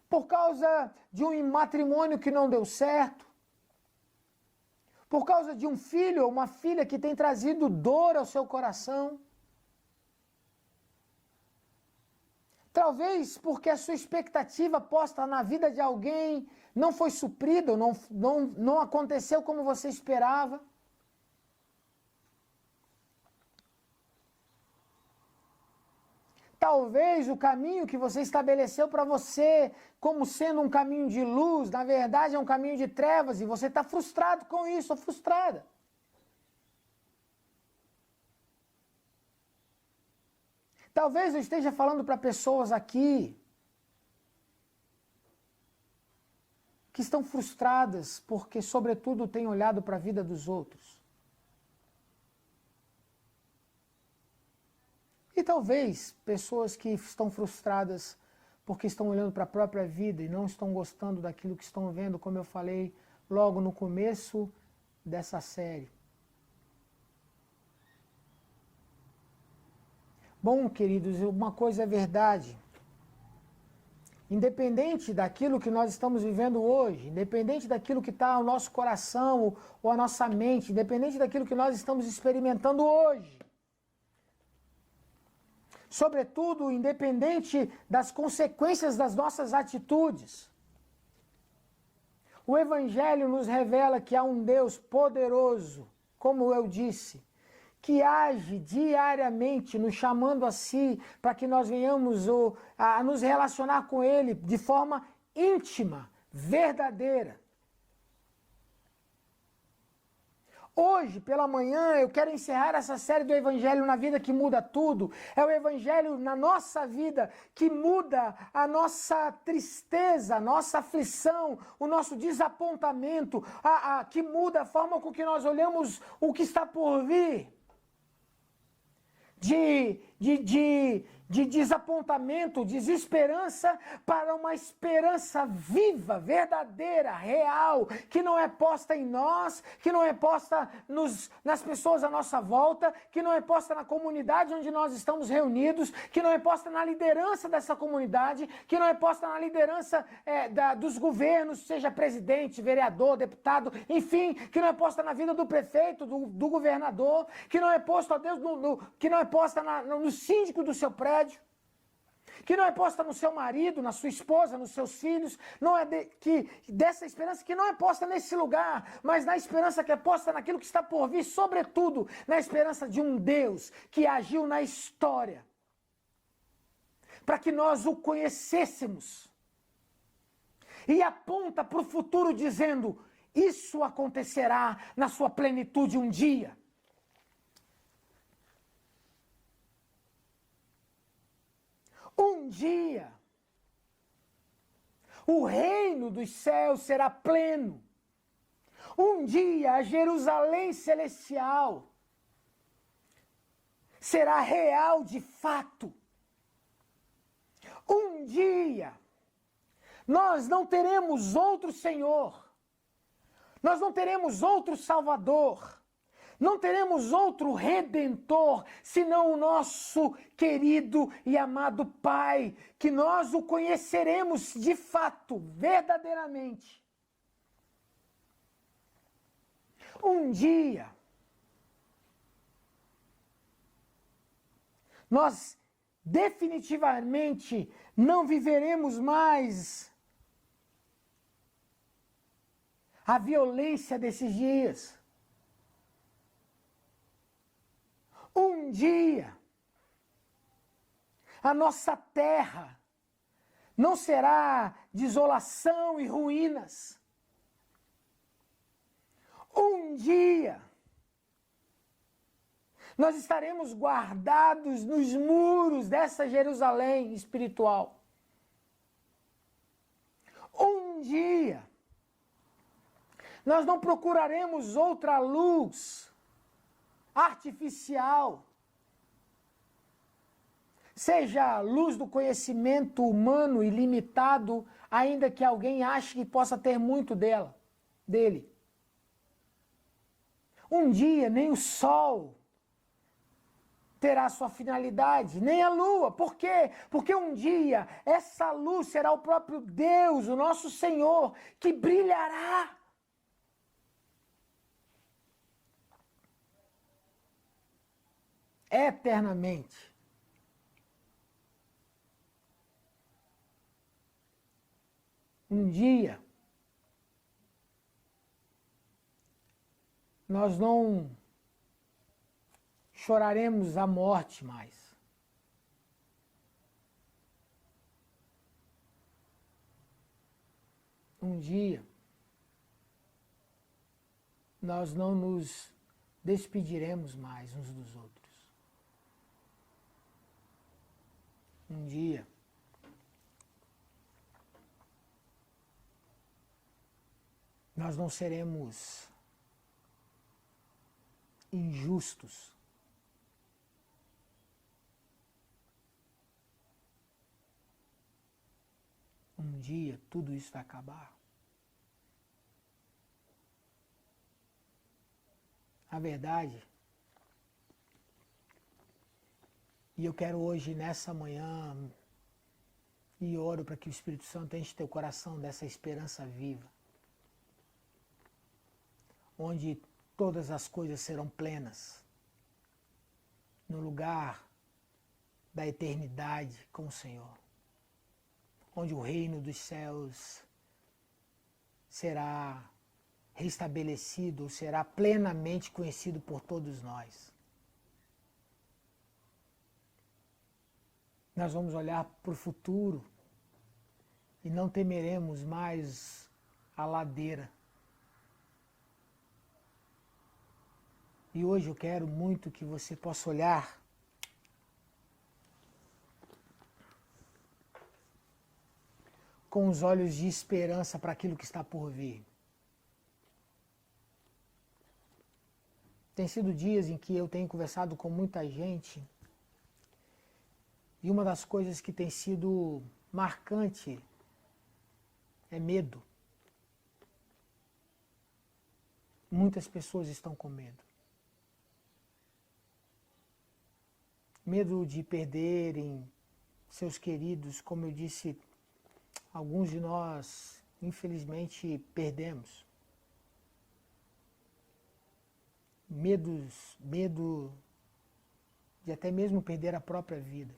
por causa de um matrimônio que não deu certo, por causa de um filho ou uma filha que tem trazido dor ao seu coração. Talvez porque a sua expectativa posta na vida de alguém não foi suprida, ou não aconteceu como você esperava. Talvez o caminho que você estabeleceu para você como sendo um caminho de luz, na verdade é um caminho de trevas e você está frustrado com isso, ou frustrada. Talvez eu esteja falando para pessoas aqui que estão frustradas porque, sobretudo, têm olhado para a vida dos outros. E talvez pessoas que estão frustradas porque estão olhando para a própria vida e não estão gostando daquilo que estão vendo, como eu falei logo no começo dessa série. Bom, queridos, uma coisa é verdade. Independente daquilo que nós estamos vivendo hoje, independente daquilo que está ao nosso coração ou à nossa mente, independente daquilo que nós estamos experimentando hoje, sobretudo, independente das consequências das nossas atitudes, o Evangelho nos revela que há um Deus poderoso, como eu disse, que age diariamente nos chamando a si para que nós venhamos a nos relacionar com Ele de forma íntima, verdadeira. Hoje, pela manhã, eu quero encerrar essa série do Evangelho na Vida que Muda Tudo. É o Evangelho na nossa vida que muda a nossa tristeza, a nossa aflição, o nosso desapontamento, que muda a forma com que nós olhamos o que está por vir. De desapontamento, desesperança para uma esperança viva, verdadeira, real, que não é posta em nós, que não é posta nas pessoas à nossa volta, que não é posta na comunidade onde nós estamos reunidos, que não é posta na liderança dessa comunidade, que não é posta na liderança dos governos, seja presidente, vereador, deputado, enfim, que não é posta na vida do prefeito, do governador, que não é posta, ó Deus, que não é posta no síndico do seu prédio, que não é posta no seu marido, na sua esposa, nos seus filhos, não é dessa esperança que não é posta nesse lugar, mas na esperança que é posta naquilo que está por vir, sobretudo na esperança de um Deus que agiu na história, para que nós o conhecêssemos, e aponta para o futuro dizendo, isso acontecerá na sua plenitude um dia. Um dia, o reino dos céus será pleno. Um dia, a Jerusalém celestial será real de fato. Um dia, nós não teremos outro Senhor. Nós não teremos outro Salvador. Não teremos outro Redentor senão o nosso querido e amado Pai, que nós o conheceremos de fato, verdadeiramente. Um dia, nós definitivamente não viveremos mais a violência desses dias. Um dia, a nossa terra não será desolação e ruínas. Um dia, nós estaremos guardados nos muros dessa Jerusalém espiritual. Um dia, nós não procuraremos outra luz artificial, seja a luz do conhecimento humano ilimitado, ainda que alguém ache que possa ter muito dele. Um dia nem o sol terá sua finalidade, nem a lua. Por quê? Porque um dia essa luz será o próprio Deus, o nosso Senhor, que brilhará. Eternamente. Um dia, nós não choraremos a morte mais. Um dia, nós não nos despediremos mais uns dos outros. Um dia, nós não seremos injustos. Um dia tudo isso vai acabar. A verdade, e eu quero hoje, nessa manhã, e oro para que o Espírito Santo enche teu coração dessa esperança viva, onde todas as coisas serão plenas, no lugar da eternidade com o Senhor, onde o reino dos céus será restabelecido, ou será plenamente conhecido por todos nós. Nós vamos olhar para o futuro e não temeremos mais a ladeira. E hoje eu quero muito que você possa olhar com os olhos de esperança para aquilo que está por vir. Tem sido dias em que eu tenho conversado com muita gente e uma das coisas que tem sido marcante é medo. Muitas pessoas estão com medo. Medo de perderem seus queridos, como eu disse, alguns de nós, infelizmente, perdemos. Medo de até mesmo perder a própria vida.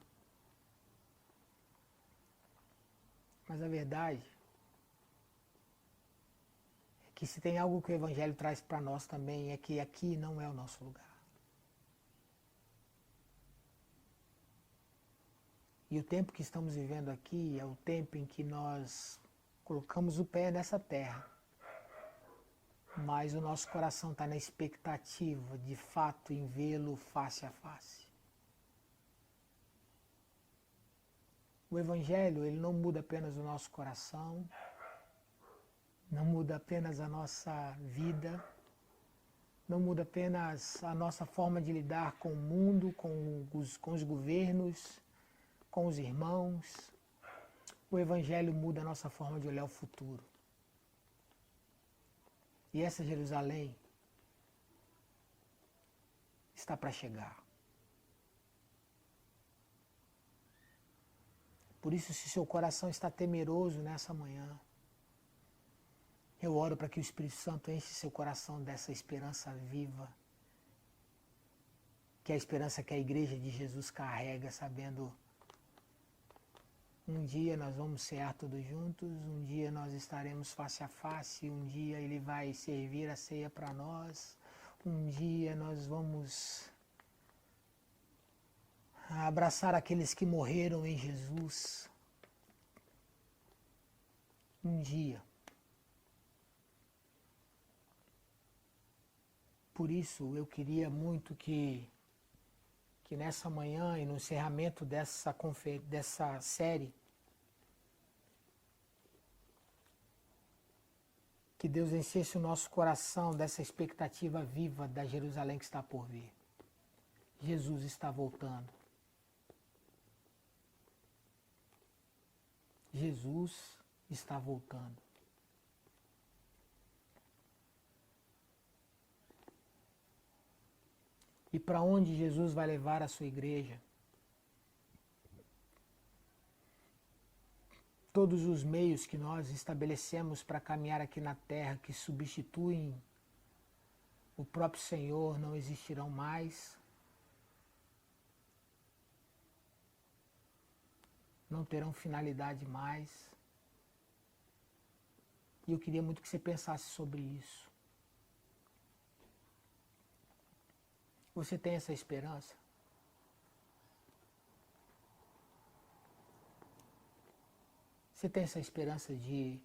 Mas a verdade é que se tem algo que o Evangelho traz para nós também, é que aqui não é o nosso lugar. E o tempo que estamos vivendo aqui é o tempo em que nós colocamos o pé nessa terra, mas o nosso coração está na expectativa, de fato, em vê-lo face a face. O Evangelho, ele não muda apenas o nosso coração, não muda apenas a nossa vida, não muda apenas a nossa forma de lidar com o mundo, com os governos, com os irmãos. O Evangelho muda a nossa forma de olhar o futuro. E essa Jerusalém está para chegar. Por isso, se seu coração está temeroso nessa manhã, eu oro para que o Espírito Santo enche seu coração dessa esperança viva, que é a esperança que a igreja de Jesus carrega, sabendo um dia nós vamos cear todos juntos, um dia nós estaremos face a face, um dia Ele vai servir a ceia para nós, um dia nós vamos abraçar aqueles que morreram em Jesus. Um dia. Por isso eu queria muito que nessa manhã e no encerramento dessa série, que Deus enchesse o nosso coração dessa expectativa viva da Jerusalém que está por vir. Jesus está voltando. Jesus está voltando. E para onde Jesus vai levar a sua igreja? Todos os meios que nós estabelecemos para caminhar aqui na terra, que substituem o próprio Senhor, não existirão mais. Não terão finalidade mais. E eu queria muito que você pensasse sobre isso. Você tem essa esperança? Você tem essa esperança de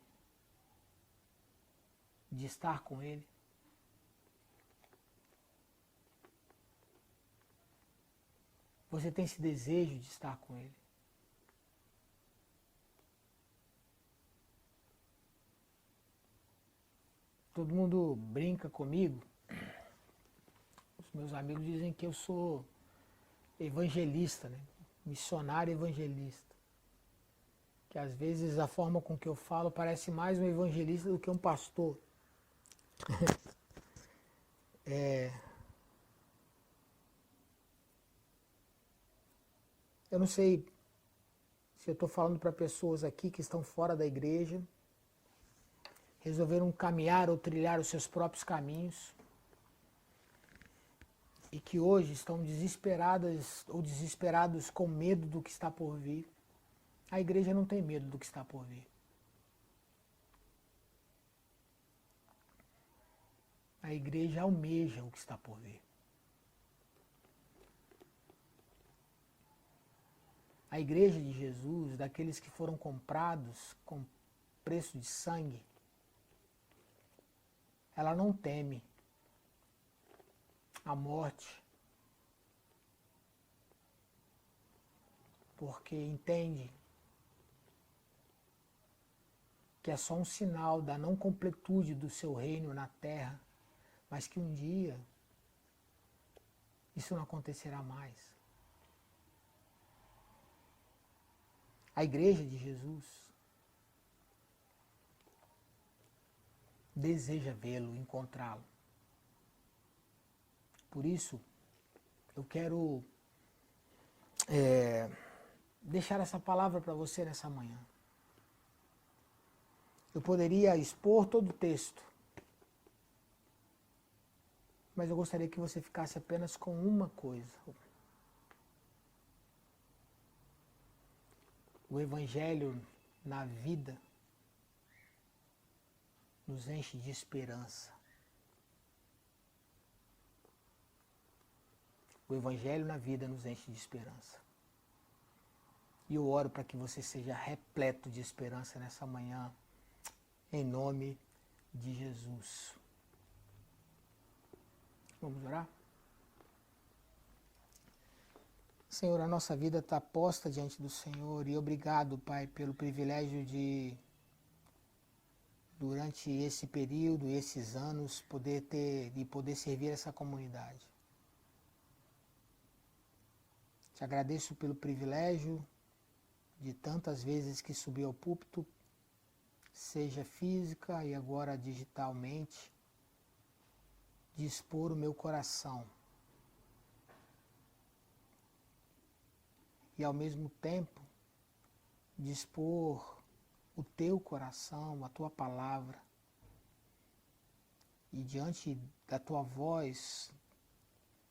estar com Ele? Você tem esse desejo de estar com Ele? Todo mundo brinca comigo. Os meus amigos dizem que eu sou evangelista, né? Missionário evangelista. Que às vezes a forma com que eu falo parece mais um evangelista do que um pastor. Eu não sei se eu estou falando para pessoas aqui que estão fora da igreja, resolveram caminhar ou trilhar os seus próprios caminhos e que hoje estão desesperadas ou desesperados com medo do que está por vir. A igreja não tem medo do que está por vir. A igreja almeja o que está por vir. A igreja de Jesus, daqueles que foram comprados com preço de sangue, ela não teme a morte, porque entende que é só um sinal da não completude do seu reino na terra, mas que um dia isso não acontecerá mais. A igreja de Jesus deseja vê-lo, encontrá-lo. Por isso, eu quero deixar essa palavra para você nessa manhã. Eu poderia expor todo o texto, mas eu gostaria que você ficasse apenas com uma coisa. O Evangelho na vida nos enche de esperança. O Evangelho na vida nos enche de esperança. E eu oro para que você seja repleto de esperança nessa manhã, em nome de Jesus. Vamos orar? Senhor, a nossa vida está posta diante do Senhor e obrigado, Pai, pelo privilégio de, durante esse período, esses anos, poder servir essa comunidade. Te agradeço pelo privilégio de tantas vezes que subi ao púlpito, seja física e agora digitalmente, de expor o meu coração e ao mesmo tempo dispor o teu coração, a tua palavra, e diante da tua voz,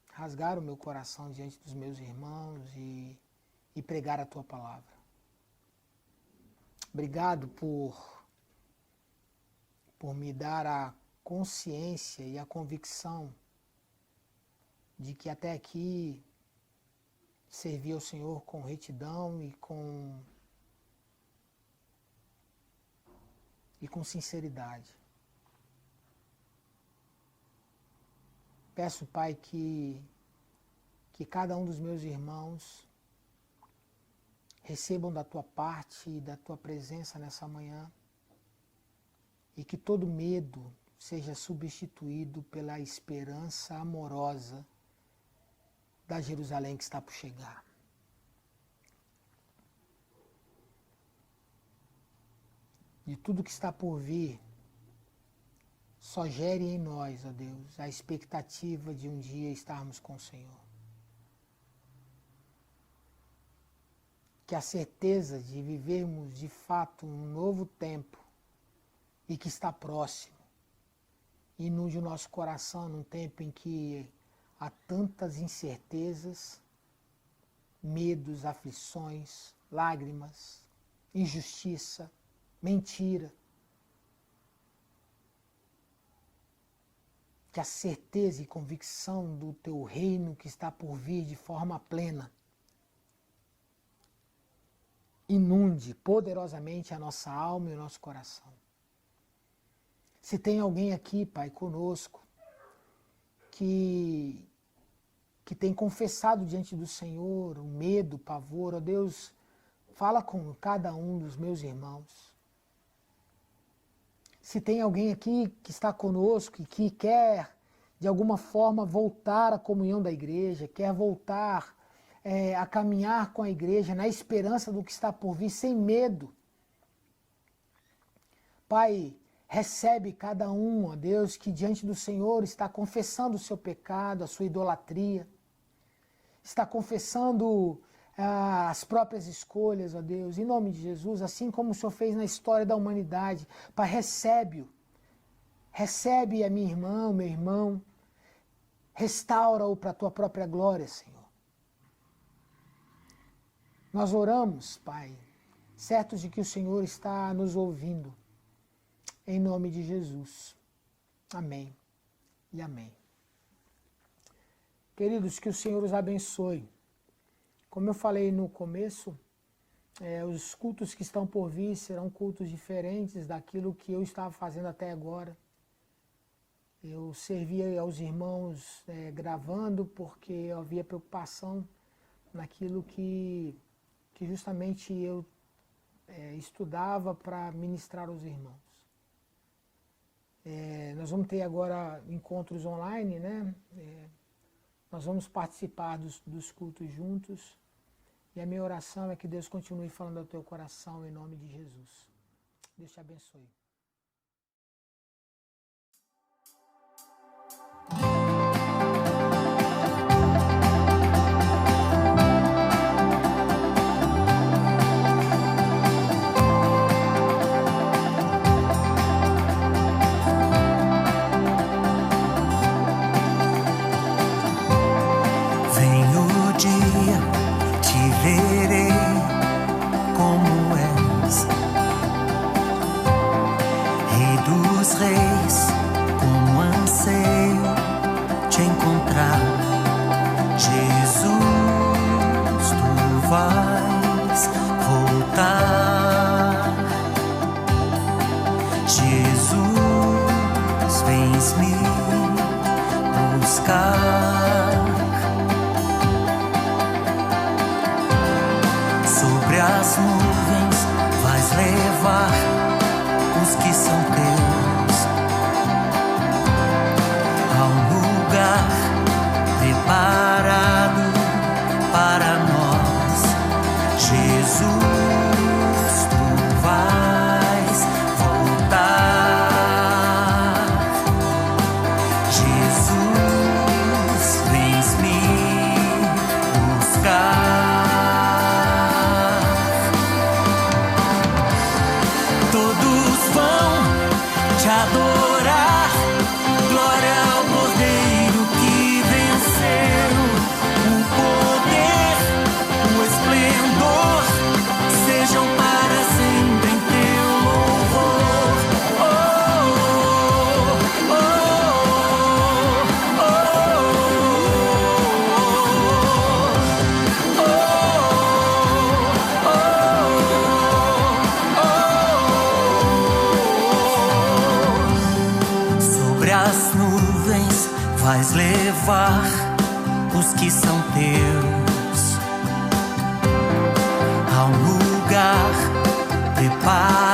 rasgar o meu coração diante dos meus irmãos e pregar a tua palavra. Obrigado por me dar a consciência e a convicção de que até aqui servi ao Senhor com retidão e com sinceridade. Peço, Pai, que cada um dos meus irmãos recebam da tua parte e da tua presença nessa manhã e que todo medo seja substituído pela esperança amorosa da Jerusalém que está por chegar. De tudo que está por vir, só gere em nós, ó Deus, a expectativa de um dia estarmos com o Senhor. Que a certeza de vivermos de fato um novo tempo e que está próximo inunde o nosso coração num tempo em que há tantas incertezas, medos, aflições, lágrimas, injustiça, mentira. Que a certeza e convicção do teu reino que está por vir de forma plena inunde poderosamente a nossa alma e o nosso coração. Se tem alguém aqui, Pai, conosco, que tem confessado diante do Senhor o medo, o pavor, ó Deus, fala com cada um dos meus irmãos. Se tem alguém aqui que está conosco e que quer, de alguma forma, voltar à comunhão da igreja, quer voltar a caminhar com a igreja na esperança do que está por vir, sem medo. Pai, recebe cada um, ó Deus, que diante do Senhor está confessando o seu pecado, a sua idolatria, está confessando as próprias escolhas, ó Deus, em nome de Jesus, assim como o Senhor fez na história da humanidade. Pai, recebe-o, recebe a minha irmã, o meu irmão, restaura-o para a tua própria glória, Senhor. Nós oramos, Pai, certos de que o Senhor está nos ouvindo, em nome de Jesus. Amém e amém. Queridos, que o Senhor os abençoe. Como eu falei no começo, os cultos que estão por vir serão cultos diferentes daquilo que eu estava fazendo até agora. Eu servia aos irmãos gravando porque havia preocupação naquilo que justamente eu estudava para ministrar aos irmãos. Nós vamos ter agora encontros online, né? Nós vamos participar dos cultos juntos. E a minha oração é que Deus continue falando ao teu coração em nome de Jesus. Deus te abençoe. Sobre as nuvens vais levar os que são teus a um lugar preparado para nós. Jesus, tu vais voltar. Jesus, vens me buscar. adorar. Glória ao Cordeiro que venceu. O poder, o esplendor sejam para sempre em teu louvor. Oh, oh, oh, oh, oh, oh. Sobre as nuvens vais levar os que são teus a um lugar preparado